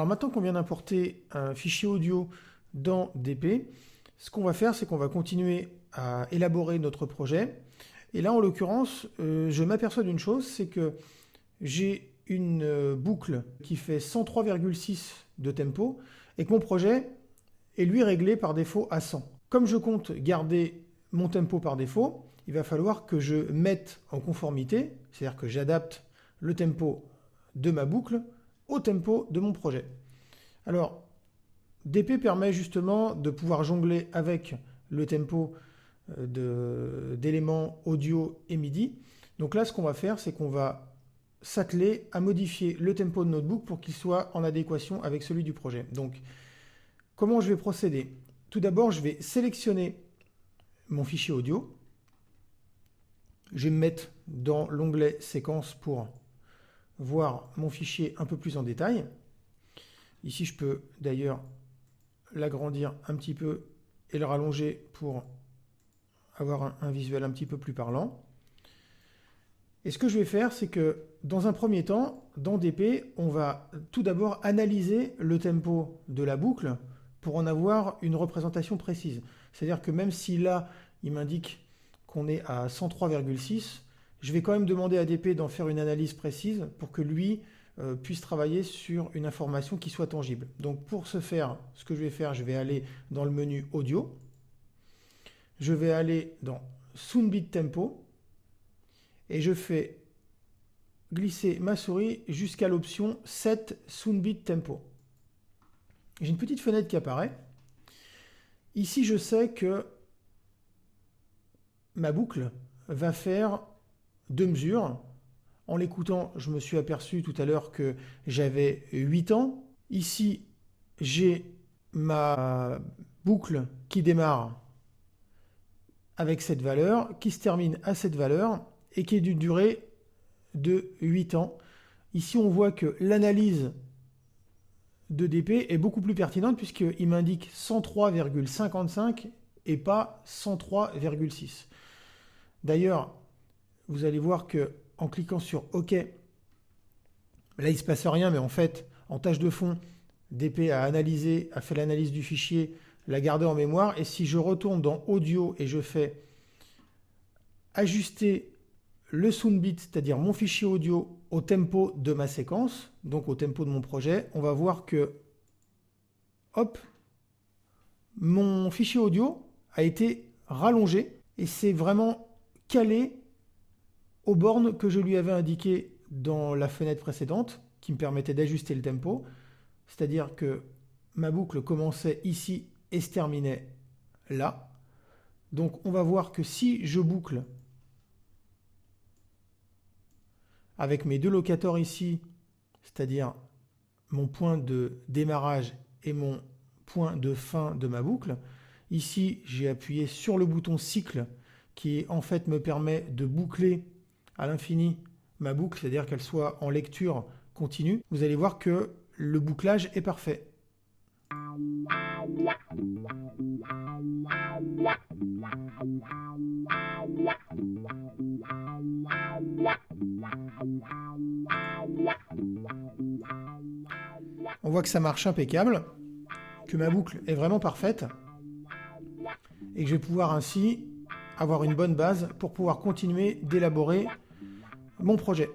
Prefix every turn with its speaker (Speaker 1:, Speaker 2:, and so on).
Speaker 1: Alors maintenant qu'on vient d'importer un fichier audio dans DP, ce qu'on va faire, c'est qu'on va continuer à élaborer notre projet. Et là, en l'occurrence, je m'aperçois d'une chose, c'est que j'ai une boucle qui fait 103,6 de tempo et que mon projet est lui réglé par défaut à 100. Comme je compte garder mon tempo par défaut, il va falloir que je mette en conformité, c'est-à-dire que j'adapte le tempo de ma boucle au tempo de mon projet. Alors, DP permet justement de pouvoir jongler avec le tempo d'éléments audio et MIDI. Donc là, ce qu'on va faire, c'est qu'on va s'atteler à modifier le tempo de notre boucle pour qu'il soit en adéquation avec celui du projet. Donc, comment je vais procéder? Tout d'abord, je vais sélectionner mon fichier audio. Je vais me mettre dans l'onglet séquence pour voir mon fichier un peu plus en détail. Ici, je peux d'ailleurs l'agrandir un petit peu et le rallonger pour avoir un visuel un petit peu plus parlant. Et ce que je vais faire, c'est que dans un premier temps, dans DP, on va tout d'abord analyser le tempo de la boucle pour en avoir une représentation précise. C'est-à-dire que même si là, il m'indique qu'on est à 103,6, je vais quand même demander à DP d'en faire une analyse précise pour que lui puisse travailler sur une information qui soit tangible. Donc pour ce faire, ce que je vais faire, je vais aller dans le menu audio, je vais aller dans Sound Beat Tempo et je fais glisser ma souris jusqu'à l'option Set Sound Beat Tempo. J'ai une petite fenêtre qui apparaît. Ici, je sais que ma boucle va faire 2 mesures. En l'écoutant, je me suis aperçu tout à l'heure que j'avais 8 ans. Ici, j'ai ma boucle qui démarre avec cette valeur, qui se termine à cette valeur et qui est d'une durée de 8 ans. Ici, on voit que l'analyse de DP est beaucoup plus pertinente puisqu'il m'indique 103,55 et pas 103,6. D'ailleurs, vous allez voir que en cliquant sur OK, là il ne se passe rien, mais en fait, en tâche de fond, DP a fait l'analyse du fichier, l'a gardé en mémoire, et si je retourne dans Audio et je fais ajuster le sound beat, c'est-à-dire mon fichier audio, au tempo de ma séquence, donc au tempo de mon projet, on va voir que, hop, mon fichier audio a été rallongé, et c'est vraiment calé aux bornes que je lui avais indiquées dans la fenêtre précédente, qui me permettait d'ajuster le tempo, c'est-à-dire que ma boucle commençait ici et se terminait là. Donc on va voir que si je boucle avec mes deux locateurs ici, c'est-à-dire mon point de démarrage et mon point de fin de ma boucle, ici j'ai appuyé sur le bouton cycle qui en fait me permet de boucler à l'infini ma boucle, c'est-à-dire qu'elle soit en lecture continue. Vous allez voir que le bouclage est parfait. On voit que ça marche impeccable, que ma boucle est vraiment parfaite et que je vais pouvoir ainsi avoir une bonne base pour pouvoir continuer d'élaborer mon projet.